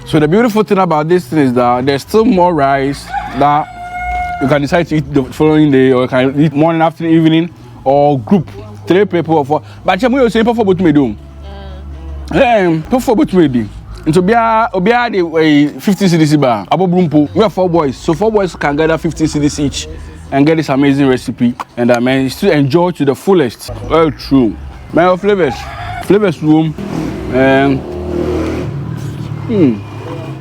So the beautiful thing about this thing is that there's still more rice that you can decide to eat the following day, or you can eat morning, afternoon, evening, or group 3 people or 4. But you're saying for both me do. For both me do. And so be a 50 cedis bar. Abo brumpo. We have 4 boys, so 4 boys can gather 50 cedis each and get this amazing recipe. And I mean, still enjoy to the fullest. Well, true. My flavors room.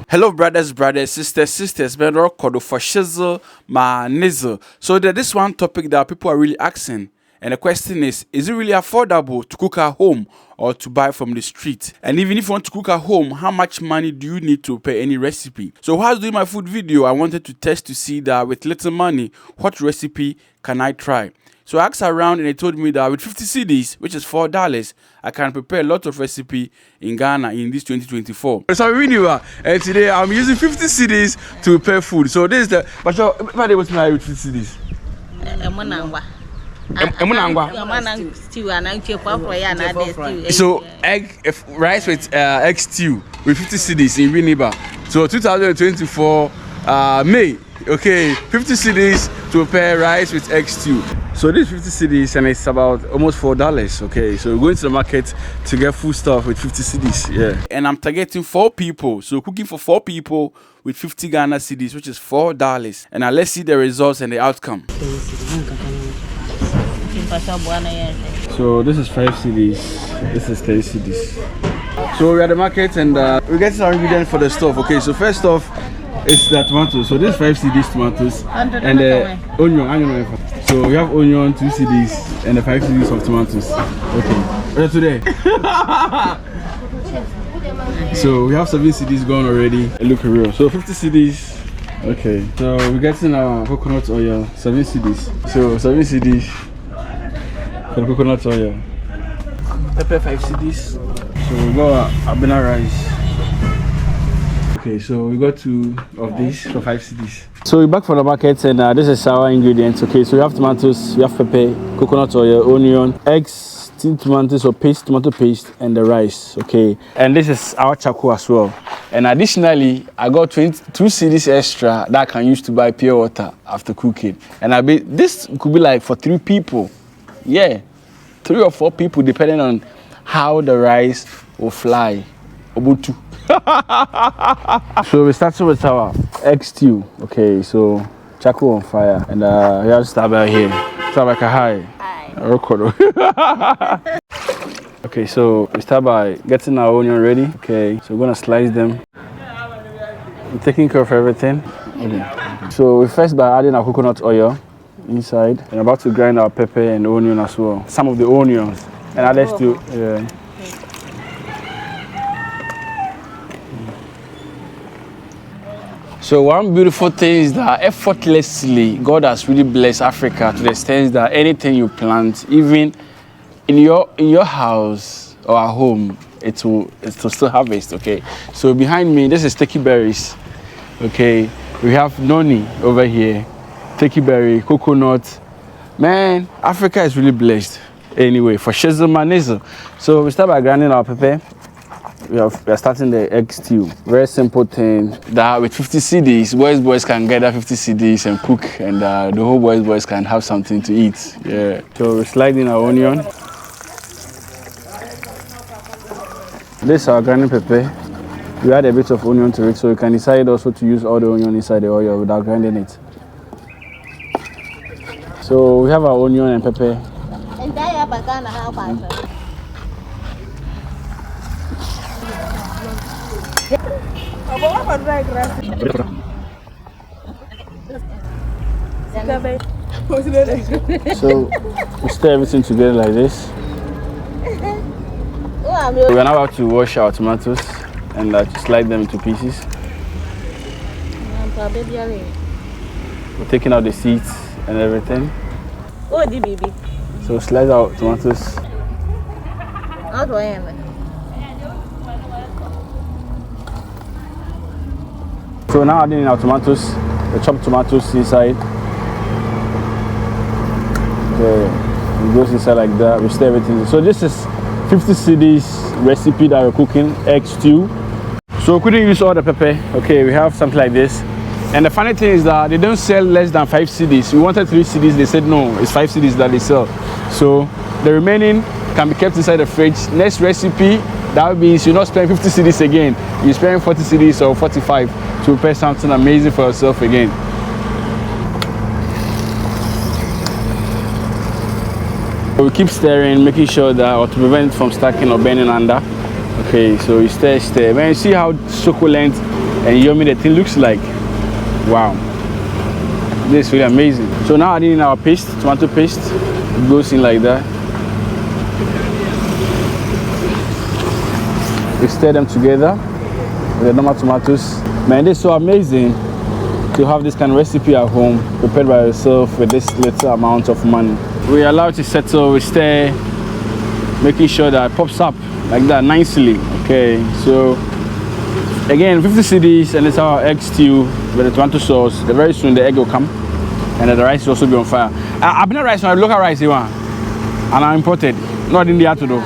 Hello, brothers, sisters, man, record for shizzle, ma nizzle. So there's this one topic that people are really asking, and the question is it really affordable to cook at home or to buy from the street? And even if you want to cook at home, how much money do you need to prepare any recipe? So while doing my food video, I wanted to test to see that with little money, what recipe can I try? So I asked around and they told me that with 50 cedis, which is $4, I can prepare a lot of recipe in Ghana in this 2024. So I'm video, and today I'm using 50 cedis to prepare food. So this is the, but what they was my with 50 cedis? So rice with egg stew with 50 cedis in Winneba. So 2024 May. Okay, 50 cedis to prepare rice with egg stew. So this 50 cedis and it's about almost $4. Okay, so we're going to the market to get food stuff with 50 cedis. Yeah, and I'm targeting 4 people. So cooking for 4 people with 50 Ghana cedis, which is $4. And now let's see the results and the outcome. So this is 5 cedis. This is 10 cedis. So we're at the market and we're getting our ingredients for the stuff. Okay, so first off, it's the tomatoes. So this 5 cedis tomatoes and the onion. So we have onion, 2 cedis, and the 5 cedis of tomatoes. Okay. Today. So we have 7 cedis gone already. Look real. So 50 cedis. Okay. So we're getting our coconut oil, 7 cedis. So 7 cedis for the coconut oil. Pepper 5 cedis. So we got abena rice. Okay, so we got 2 of these for 5 cedis. So we're back from the market and this is our ingredients. Okay, so we have tomatoes, we have pepper, coconut oil, onion, eggs, tin tomatoes or paste, tomato paste, and the rice. Okay, and this is our chacoal as well. And additionally, I got 2 cedis extra that I can use to buy pure water after cooking. And this could be like for 3 people. Yeah, 3 or 4 people depending on how the rice will fly. Obutu. So we started with our egg stew. Okay, so charcoal on fire, and we have staba here. Staba kahai. Okay, so we start by getting our onion ready. Okay, so we're gonna slice them. I'm taking care of everything. Okay. So we first by adding our coconut oil inside, and about to grind our pepper and onion as well. Some of the onions and others too. Yeah. So one beautiful thing is that effortlessly God has really blessed Africa to the extent that anything you plant, even in your house or at home, it will still harvest. Okay. So behind me, this is sticky berries. Okay. We have noni over here, sticky berry, coconut. Man, Africa is really blessed. Anyway, for shizzle manizzle. So we start by grinding our pepper. We are starting the egg stew. Very simple thing that with 50 cedis, boys can gather 50 cedis and cook, and the whole boys can have something to eat. Yeah. So we're sliding our onion. This is our grinding pepper. We add a bit of onion to it, so you can decide also to use all the onion inside the oil without grinding it. So we have our onion and pepper. So we stir everything together like this. We are now about to wash our tomatoes and slide them into pieces. We're taking out the seeds and everything. So slice our tomatoes. So now adding in our tomatoes, the chopped tomatoes inside. Okay, it goes inside like that. We stir everything. So this is 50 cedis recipe that we're cooking, egg stew. So we couldn't use all the pepper. Okay, we have something like this. And the funny thing is that they don't sell less than 5 cedis. We wanted 3 cedis, they said no, it's 5 cedis that they sell. So the remaining can be kept inside the fridge. Next recipe, that means you're not spending 50 cedis again. You're spending 40 cedis or 45 to prepare something amazing for yourself again. So we keep stirring, making sure that, or to prevent it from stacking or burning under. Okay, so you stir. When you see how succulent and yummy the thing looks like, wow, this is really amazing. So now adding in our paste, tomato paste, it goes in like that. We stir them together with the normal tomatoes. Man, this is so amazing to have this kind of recipe at home, prepared by yourself with this little amount of money. We allow it to settle, we stir, making sure that it pops up like that nicely. Okay, so again, 50 cedis, and it's our egg stew with the tomato sauce. Very soon the egg will come, and then the rice will also be on fire. I've been rice, local rice, you want, and I imported, not in the to do.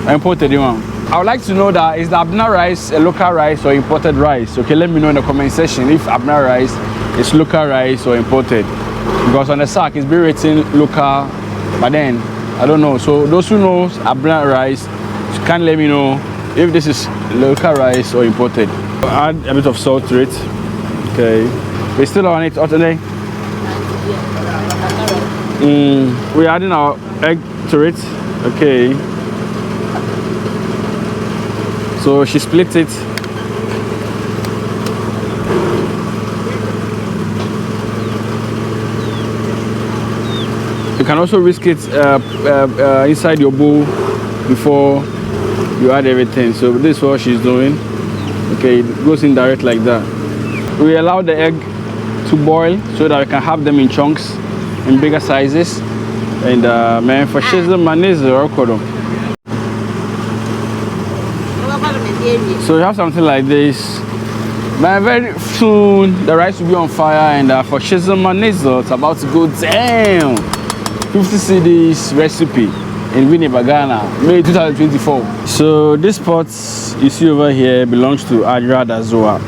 I imported, you want. I would like to know that, is the Abner rice a local rice or imported rice? Okay, let me know in the comment section if Abner rice is local rice or imported. Because on the sack it's been written local, but then I don't know. So those who know Abner rice can let me know if this is local rice or imported. Add a bit of salt to it. Okay, we still on it today. We're adding our egg to it. Okay, so she split it. You can also whisk it inside your bowl before you add everything. So this is what she's doing. Okay, it goes in direct like that. We allow the egg to boil so that we can have them in chunks, in bigger sizes. And man, for shizzle maniz or kodom. So you have something like this. Man, very soon the rice will be on fire, and for shizzle maniz, it's about to go down. 50 cedis recipe in Winnipeg, Ghana, May 2024. So this pot you see over here belongs to Adra Adezua.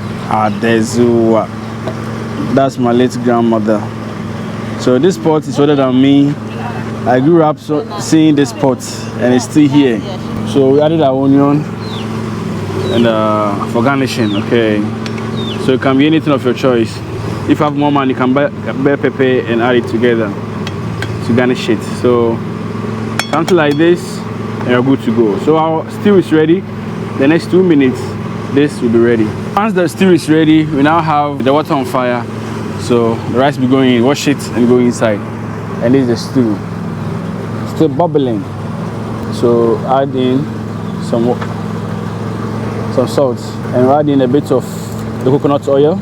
That's my late grandmother. So this pot is older than me. I grew up seeing this pot, and it's still here. So we added our onion and for garnishing. Okay, so it can be anything of your choice. If you have more money, you can buy pepper and add it together to garnish it. So something like this, and you're good to go. So our stew is ready. The next 2 minutes this will be ready. Once the stew is ready, we now have the water on fire. So the rice will be going in, wash it and go inside. And this is the stew, still bubbling. So add in some salt, and add in a bit of the coconut oil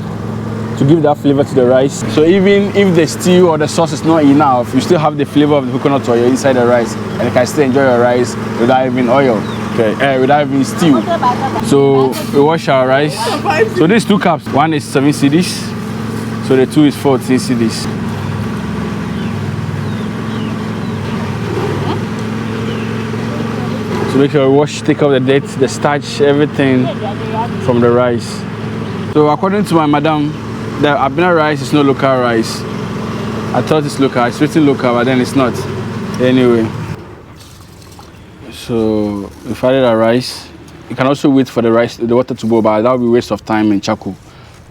to give that flavor to the rice. So even if the stew or the sauce is not enough, you still have the flavor of the coconut oil inside the rice, and you can still enjoy your rice without even oil. Okay, without even stew. So we wash our rice. So these 2 cups, one is 7 cedis, so the 2 is 14 cedis. So make sure you wash, take out the dirt, the starch, everything from the rice. So according to my madam, the Abner rice is not local rice. I thought it's local, it's written local, but then it's not. Anyway, so if I added our rice, you can also wait for the water to boil, but that will be waste of time in chacoal.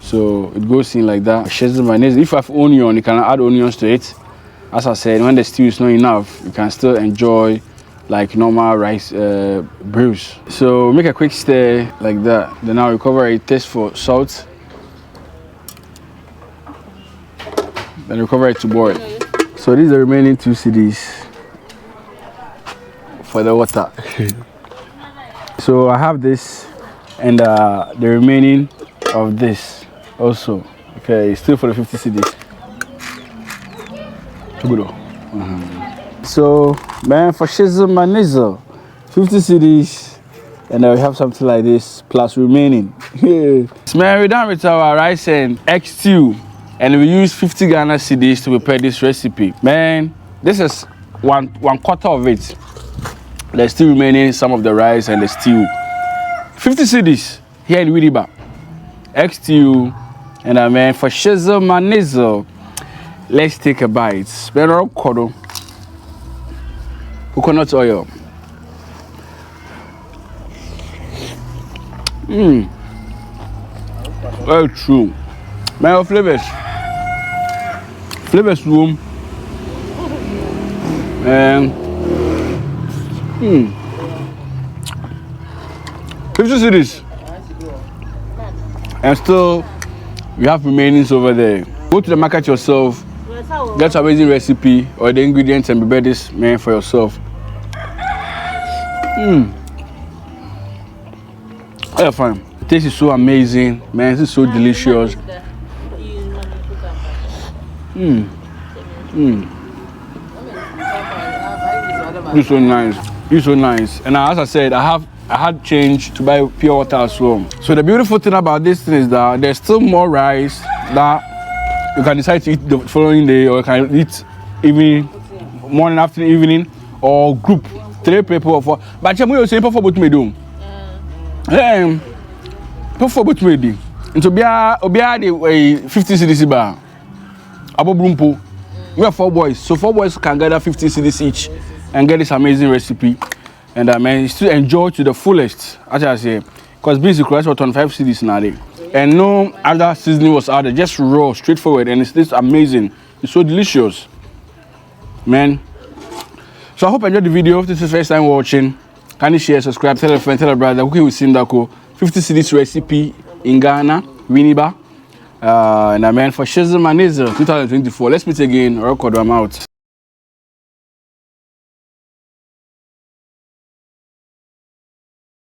So it goes in like that. If you have onion, you can add onions to it. As I said, when the stew is not enough, you can still enjoy like normal rice brews. So make a quick stir like that. Then I'll cover it, taste for salt. Then recover it to boil. So these are the remaining 2 cedis for the water. So I have this and the remaining of this also. Okay, still for the 50 cedis. So man, for shizzle manizzle, 50 cedis, and then we have something like this plus remaining. Man, we're done with our rice and egg stew. And we use 50 Ghana cedis to prepare this recipe. Man, this is one quarter of it. There's still remaining some of the rice and the stew. 50 cedis. here in Widiba. XTU, and I mean for shizzle manizzle. Let's take a bite. Better kodo. Coconut oil. Very true. My flavors. Flavors room. And 50 cedis. And still you have remainings over there. Go to the market yourself. Get an amazing recipe or the ingredients and prepare this man for yourself. Yeah, fine. The taste is so amazing, man. This is so delicious. It's so nice. It's so nice. And as I said, I had change to buy pure water as well. So the beautiful thing about this thing is that there's still more rice that you can decide to eat the following day, or you can eat evening, morning, afternoon, evening, or group 3 people or 4. But I'm saying for both me do. For both me do. Into Bia the 50 cedis bar. Abo Brumpo. We are 4 boys, so 4 boys can gather 50 cedis each and get this amazing recipe. And I mean, still enjoy to the fullest, as I say, because basically that's what 25 cedis now. And no other seasoning was added, just raw, straightforward, and it's this amazing. It's so delicious, man. So I hope you enjoyed the video. If this is the first time watching, can you share, subscribe, tell a friend, tell a brother. Cooking with Sindaco, 50 cedis recipe in Ghana, Winneba. And I mean for Shizzle Manizzle 2024. Let's meet again. Record them out.